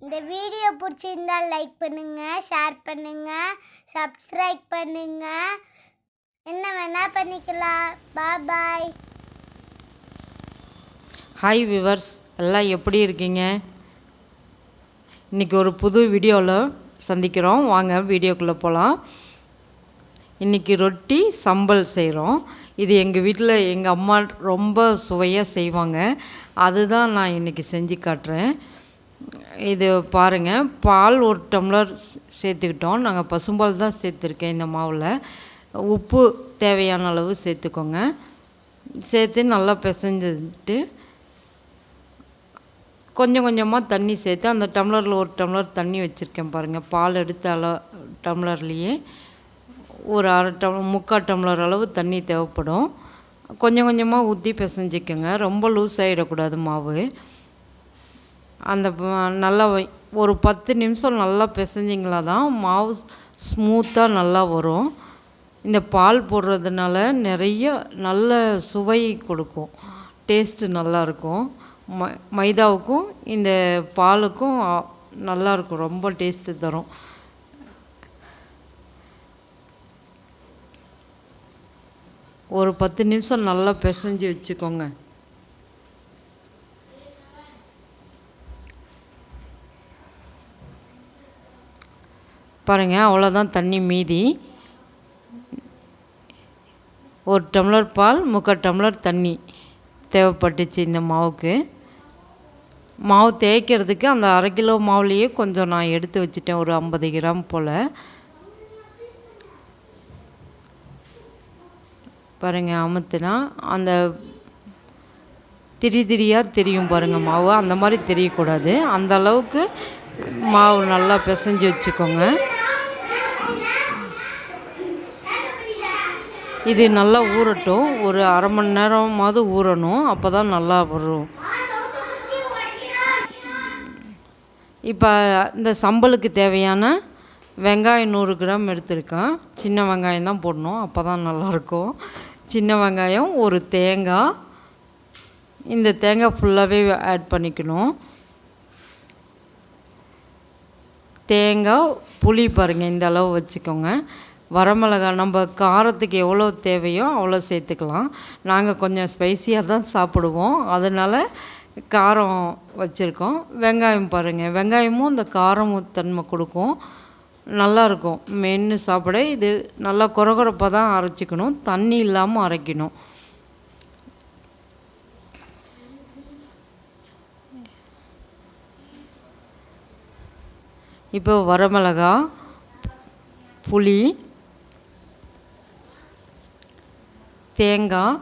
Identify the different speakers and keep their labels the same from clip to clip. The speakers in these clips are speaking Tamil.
Speaker 1: இந்த வீடியோ பிடிச்சிருந்தா லைக் பண்ணுங்க, ஷேர் பண்ணுங்க, சப்ஸ்கிரைப் பண்ணுங்க. என்ன வேணா பண்ணிக்கலாம். பாய்.
Speaker 2: ஹாய் விவர்ஸ், எல்லாம் எப்படி இருக்கீங்க? இன்றைக்கி ஒரு புது வீடியோவில் சந்திக்கிறோம். வாங்க வீடியோக்குள்ளே போகலாம். இன்றைக்கி ரொட்டி சம்பல் செய்கிறோம். இது எங்கள் வீட்டில் எங்கள் அம்மா ரொம்ப சுவையாக செய்வாங்க. அதுதான் நான் இன்றைக்கி செஞ்சு காட்டுறேன். இது பாருங்கள், பால் ஒரு டம்ளர் சேர்த்துக்கிட்டோம். நாங்கள் பசும்பால் தான் சேர்த்துருக்கேன் இந்த மாவில். உப்பு தேவையான அளவு சேர்த்துக்கோங்க. சேர்த்து நல்லா பிசைஞ்சிட்டு கொஞ்சம் கொஞ்சமாக தண்ணி சேர்த்து அந்த டம்ளரில் ஒரு டம்ளர் தண்ணி வச்சுருக்கேன் பாருங்கள். பால் எடுத்த டம்ளர்லேயே ஒரு முக்கால் டம்ளர் அளவு தண்ணி தேவைப்படும். கொஞ்சம் கொஞ்சமாக ஊற்றி பிசைஞ்சிக்கோங்க. ரொம்ப லூஸ் ஆகிடக்கூடாது மாவு. அந்த நல்லா ஒரு 10 நிமிஷம் நல்லா பிசைஞ்சிங்களா தான் மாவு ஸ்மூத்தாக நல்லா வரும். இந்த பால் போடுறதுனால நிறைய நல்ல சுவை கொடுக்கும், டேஸ்ட்டு நல்லாயிருக்கும். மைதாவுக்கும் இந்த பாலுக்கும் நல்லாயிருக்கும், ரொம்ப டேஸ்ட்டு தரும். ஒரு 10 நிமிஷம் நல்லா பிசைஞ்சு வச்சுக்கோங்க. பாருங்கள், அவ்வளோதான் தண்ணி மீதி. ஒரு டம்ளர் பால், முக்கால் டம்ளர் தண்ணி தேவைப்பட்டுச்சு இந்த மாவுக்கு. மாவு தேய்க்கிறதுக்கு அந்த 1/2 கிலோ மாவுலேயே கொஞ்சம் நான் எடுத்து வச்சுட்டேன், ஒரு 50 கிராம் போல். பாருங்கள், அமுத்துனா அந்த திரியாக தெரியும் பாருங்கள் மாவு. அந்த மாதிரி தெரியக்கூடாது. அந்த அளவுக்கு மாவு நல்லா பிசைஞ்சு வச்சுக்கோங்க. இது நல்லா ஊறட்டும். ஒரு 1/2 மணி நேரமாவது ஊறணும், அப்போ தான் நல்லா வரும். இப்போ இந்த சம்பலுக்கு தேவையான வெங்காயம் 100 கிராம் எடுத்துருக்கேன். சின்ன வெங்காயம் தான் போடணும், அப்போ தான் நல்லாயிருக்கும். சின்ன வெங்காயம், ஒரு தேங்காய். இந்த தேங்காய் ஃபுல்லாகவே ஆட் பண்ணிக்கணும். தேங்காய், புளி பாருங்கள் இந்த அளவு வச்சுக்கோங்க. வரமிளகா நம்ம காரத்துக்கு எவ்வளோ தேவையோ அவ்வளோ சேர்த்துக்கலாம். நாங்கள் கொஞ்சம் ஸ்பைஸியாக தான் சாப்பிடுவோம், அதனால் காரம் வச்சுருக்கோம். வெங்காயம் பாருங்கள், வெங்காயமும் இந்த காரம் தன்மை கொடுக்கும், நல்லாயிருக்கும் மென்று சாப்பிட. இது நல்லா கொரகொரப்பாக தான் அரைச்சிக்கணும், தண்ணி இல்லாமல் அரைக்கணும். இப்போ வரமிளகா, புளி, தேங்காய்,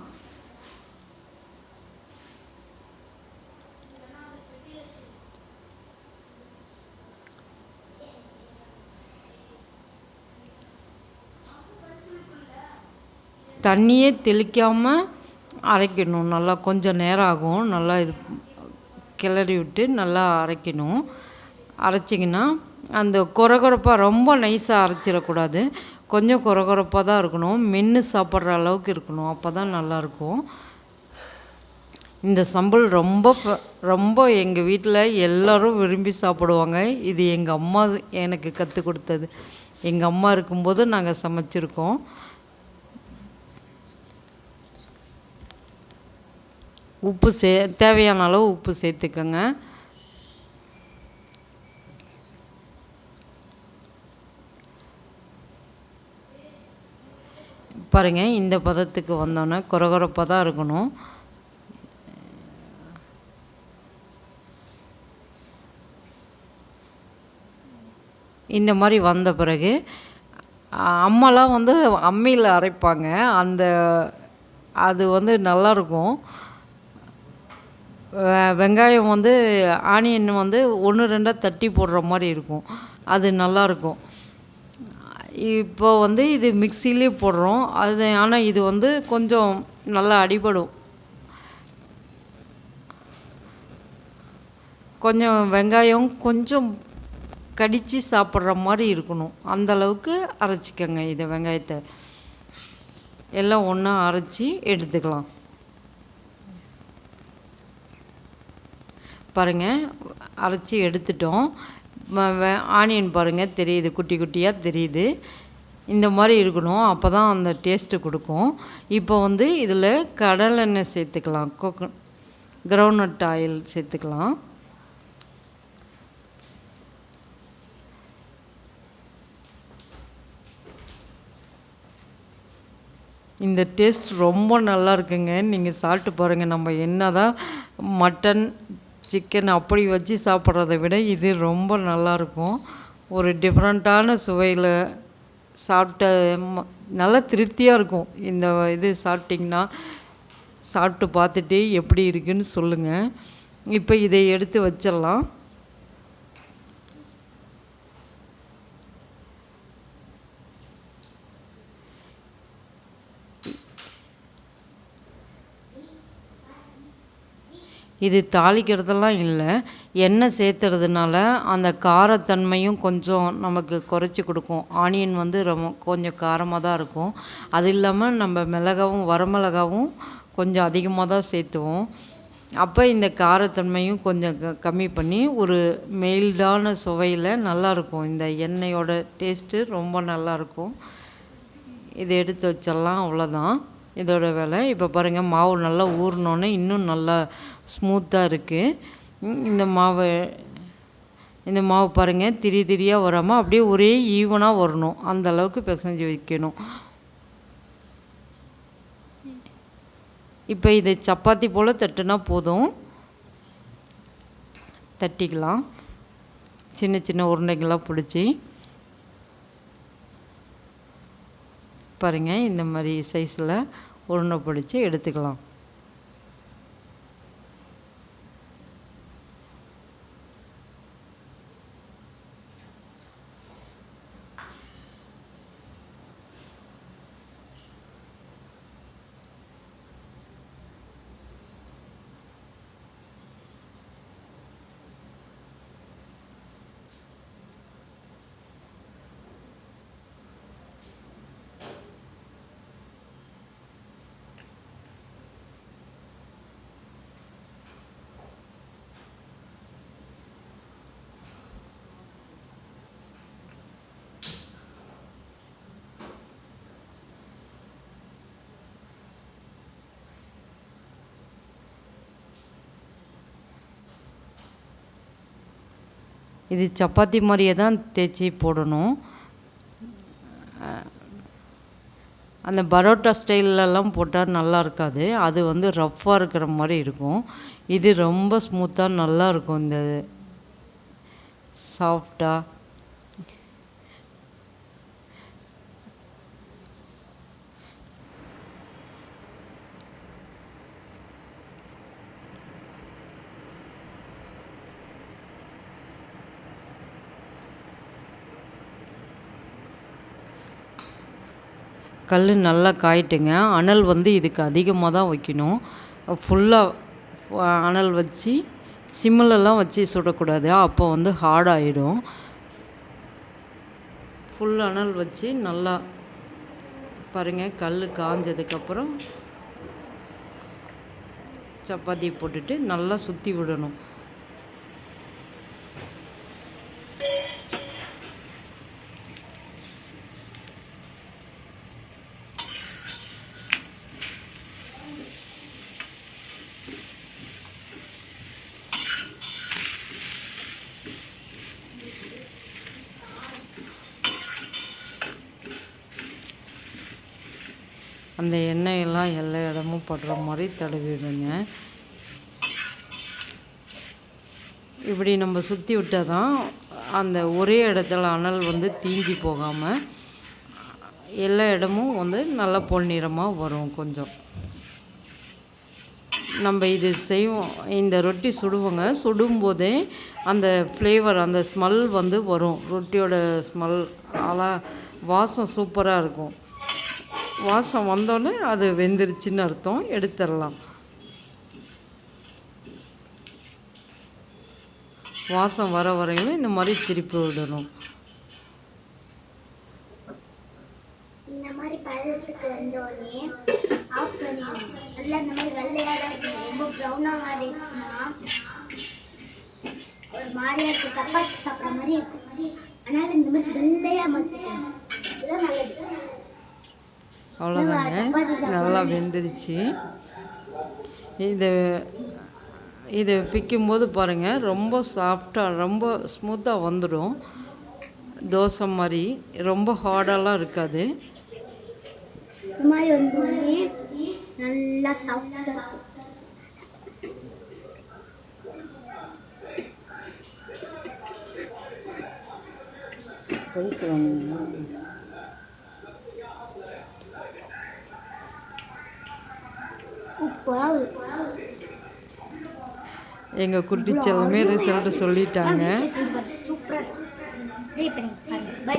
Speaker 2: தண்ணியே தெளிக்காமல் அரைக்கணும். நல்லா கொஞ்சம் நேரம் ஆகும். நல்லா இது கிளறி விட்டு நல்லா அரைக்கணும். அரைச்சிங்கன்னா அந்த கொரகொரப்பாக ரொம்ப நைஸாக அரைச்சிடக்கூடாது, கொஞ்சம் கொரகொரப்பாக தான் இருக்கணும். மென்று சாப்பிட்ற அளவுக்கு இருக்கணும், அப்போ தான் நல்லாயிருக்கும். இந்த சம்பல் ரொம்ப எங்கள் வீட்டில் எல்லோரும் விரும்பி சாப்பிடுவாங்க. இது எங்கள் அம்மா எனக்கு கற்றுக் கொடுத்தது. எங்கள் அம்மா இருக்கும்போது நாங்கள் சமைச்சிருக்கோம். உப்பு தேவையான அளவு உப்பு சேர்த்துக்கோங்க. பாருங்கள், இந்த பதத்துக்கு வந்தோன்னே கொரகொரப்பாக தான் இருக்கணும். இந்த மாதிரி வந்த பிறகு அம்மாலாம் அம்மியில் அரைப்பாங்க. அது நல்லாயிருக்கும். வெங்காயம் ஆனியன் 1 2 தட்டி போடுற மாதிரி இருக்கும், அது நல்லாயிருக்கும். இப்போ இது மிக்சிலே போடுறோம். ஆனால் இது கொஞ்சம் நல்லா அடிபடும். கொஞ்சம் வெங்காயம் கொஞ்சம் கடித்து சாப்பிட்ற மாதிரி இருக்கணும், அந்தளவுக்கு அரைச்சிக்கோங்க. இதை வெங்காயத்தை எல்லாம் ஒன்றா அரைச்சி எடுத்துக்கலாம். பாருங்கள் அரைச்சி எடுத்துட்டோம். ஆனியன் பாருங்கள் தெரியுது, குட்டி குட்டியாக தெரியுது. இந்த மாதிரி இருக்கணும், அப்போ தான் அந்த டேஸ்ட்டு கொடுக்கும். இப்போ வந்து இதில் கடலெண்ணெய் சேர்த்துக்கலாம், கிரவுண்ட்நட் ஆயில் சேர்த்துக்கலாம். இந்த டேஸ்ட் ரொம்ப நல்லா இருக்குங்க. நீங்கள் சாப்பிட்டு பாருங்கள். நம்ம என்ன தான் மட்டன் சிக்கன் அப்படி வச்சு சாப்பிட்றத விட இது ரொம்ப நல்லாயிருக்கும். ஒரு டிஃப்ரெண்ட்டான சுவையில் சாப்பிட்ட நல்லா திருப்தியாக இருக்கும். இந்த இது சாப்பிட்டிங்கன்னா சாப்பிட்டு பார்த்துட்டு எப்படி இருக்குன்னு சொல்லுங்கள். இப்போ இதை எடுத்து வச்சிடலாம். இது தாளிக்கிறதெல்லாம் இல்லை, எண்ணெய் சேர்த்துறதுனால அந்த காரத்தன்மையும் கொஞ்சம் நமக்கு குறைச்சி கொடுக்கும். ஆனியன் வந்து கொஞ்சம் காரமாக தான் இருக்கும். அது இல்லாமல் நம்ம மிளகாவும் வரமிளகாவும் கொஞ்சம் அதிகமாக தான் சேர்த்துவோம். அப்போ இந்த காரத்தன்மையும் கொஞ்சம் கம்மி பண்ணி ஒரு மெயில்டான சுவையில் நல்லாயிருக்கும். இந்த எண்ணெயோட டேஸ்ட்டு ரொம்ப நல்லாயிருக்கும். இதை எடுத்து வச்சிடலாம், அவ்வளோதான் இதோட வேலை. இப்போ பாருங்கள் மாவு நல்லா ஊறினோன்னே இன்னும் நல்லா ஸ்மூத்தாக இருக்குது. இந்த மாவு பாருங்கள் திரி திரியாக வராமல் அப்படியே ஒரே ஈவனாக வரணும், அந்த அளவுக்கு பிசைஞ்சு வைக்கணும். இப்போ இதை சப்பாத்தி போல் தட்டுனா போதும். தட்டிக்கலாம், சின்ன சின்ன உருண்டைகளாக பிடிச்சி பாருங்கள் இந்த மாதிரி சைஸில் உருண்டை பிடிச்சி எடுத்துக்கலாம். இது சப்பாத்தி மாதிரியே தான் தேய்ச்சி போடணும். அந்த பரோட்டா ஸ்டைல்லலாம் போட்டால் நல்லா இருக்காது, அது வந்து ரஃப்பாக இருக்கிற மாதிரி இருக்கும். இது ரொம்ப ஸ்மூத்தாக நல்லாயிருக்கும், இந்த சாஃப்டாக. கல் நல்லா காயிட்டுங்க. அனல் வந்து இதுக்கு அதிகமாக தான் வைக்கணும். ஃபுல்லாக அனல் வச்சு சிம்மிலலாம் வச்சு சுடக்கூடாது, அப்போ வந்து ஹார்டாகிடும். ஃபுல் அனல் வச்சு நல்லா பாருங்கள், கல் காஞ்சதுக்கப்புறம் சப்பாத்தி போட்டுட்டு நல்லா சுற்றி விடணும். அந்த எண்ணெயெல்லாம் எல்லா இடமும் படுற மாதிரி தடவிடுங்க. இப்படி நம்ம சுற்றி விட்டால் தான் அந்த ஒரே இடத்துல அனல் வந்து தீஞ்சி போகாமல் எல்லா இடமும் வந்து நல்லா பொன்னிறமாக வரும். கொஞ்சம் நம்ம இது செய்வோம், இந்த ரொட்டி சுடுவோங்க, சுடும்போதே அந்த ஃப்ளேவர் அந்த ஸ்மெல் வந்து வரும், ரொட்டியோட ஸ்மெல். ஆனால் வாசம் சூப்பராக இருக்கும். வாசம் வந்தோடனே அது வெந்துருச்சுன்னு அர்த்தம், எடுத்துடலாம். வாசம் வர வரையிலும் இந்த மாதிரி திருப்பி விடணும்.
Speaker 1: இந்த மாதிரி பதத்துக்கு வந்தோடனே ஆஃப் பண்ணிடணும். நல்லா இந்த மாதிரி வெள்ளையாக தான் இருக்கணும், ரொம்ப ப்ரௌனாக மாறிடுச்சுன்னா மாதிரியா இருக்கும், சப்பாத்தி சாப்பிட்ற மாதிரி இருக்கும். அதனால இந்த மாதிரி வெள்ளையாக மாற்றிக்கணும், இதுதான் நல்லது.
Speaker 2: அவ்வளோதாங்க, நல்லா வெந்துருச்சு. இது பிக்கும்போது பாருங்கள் ரொம்ப சாஃப்டாக ரொம்ப ஸ்மூத்தாக வந்துடும். தோசை மாதிரி ரொம்ப ஹார்டெல்லாம் இருக்காது.
Speaker 1: இந்த மாதிரி வந்து நல்லா சாஃப்டாக
Speaker 2: எங்கள் குட்டி செல்லமே ரிசல்ட் சொல்லிட்டாங்க.
Speaker 1: சூப்பராக ட்ரை பண்ணி பாருங்க. பை.